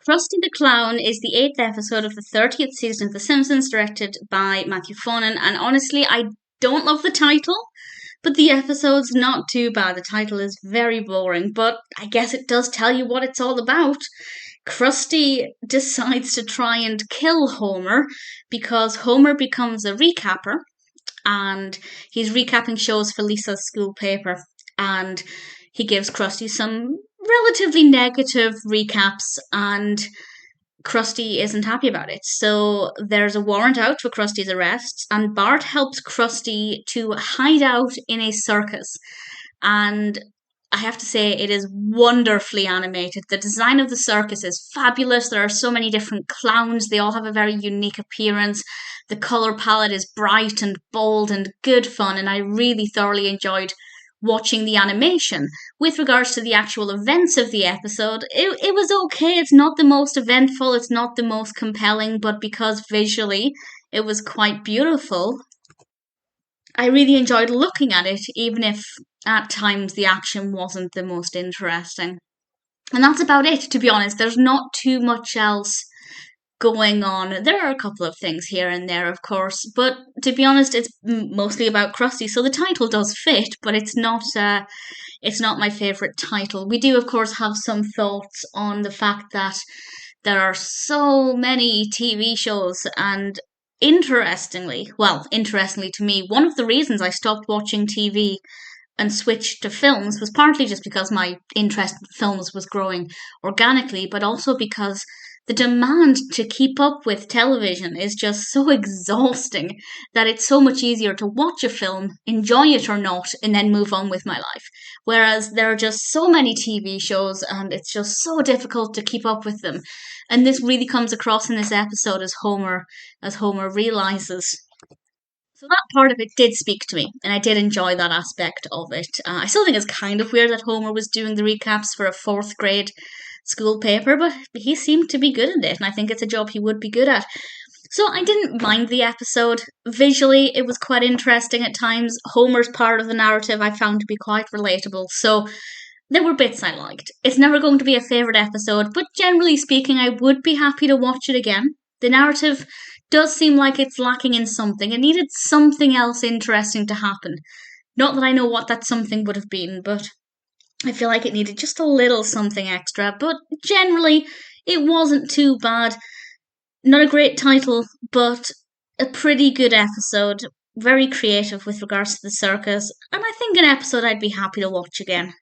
Krusty the Clown is the 8th episode of the 30th season of The Simpsons, directed by Matthew Faughnan, and honestly, I don't love the title, but the episode's not too bad. The title is very boring, but I guess it does tell you what it's all about. Krusty decides to try and kill Homer because Homer becomes a recapper, and he's recapping shows for Lisa's school paper, and he gives Krusty some relatively negative recaps, and Krusty isn't happy about it. So there's a warrant out for Krusty's arrest, and Bart helps Krusty to hide out in a circus. And I have to say, it is wonderfully animated. The design of the circus is fabulous. There are so many different clowns. They all have a very unique appearance. The colour palette is bright and bold and good fun, and I really thoroughly enjoyed watching the animation. With regards to the actual events of the episode, it was okay. It's not the most eventful, it's not the most compelling, but because visually it was quite beautiful, I really enjoyed looking at it, even if at times the action wasn't the most interesting. And that's about it, to be honest. There's not too much else going on. There are a couple of things here and there, of course, but to be honest, it's mostly about Krusty, so the title does fit, but it's not my favourite title. We do, of course, have some thoughts on the fact that there are so many TV shows, and interestingly to me, one of the reasons I stopped watching TV and switched to films was partly just because my interest in films was growing organically, but also because the demand to keep up with television is just so exhausting that it's so much easier to watch a film, enjoy it or not, and then move on with my life. Whereas there are just so many TV shows and it's just so difficult to keep up with them. And this really comes across in this episode as Homer realizes. So that part of it did speak to me, and I did enjoy that aspect of it. I still think it's kind of weird that Homer was doing the recaps for a 4th grade school paper, but he seemed to be good at it, and I think it's a job he would be good at. So I didn't mind the episode. Visually, it was quite interesting at times. Homer's part of the narrative I found to be quite relatable, so there were bits I liked. It's never going to be a favourite episode, but generally speaking, I would be happy to watch it again. The narrative does seem like it's lacking in something. It needed something else interesting to happen. Not that I know what that something would have been, but I feel like it needed just a little something extra, but generally it wasn't too bad. Not a great title, but a pretty good episode. Very creative with regards to the circus, and I think an episode I'd be happy to watch again.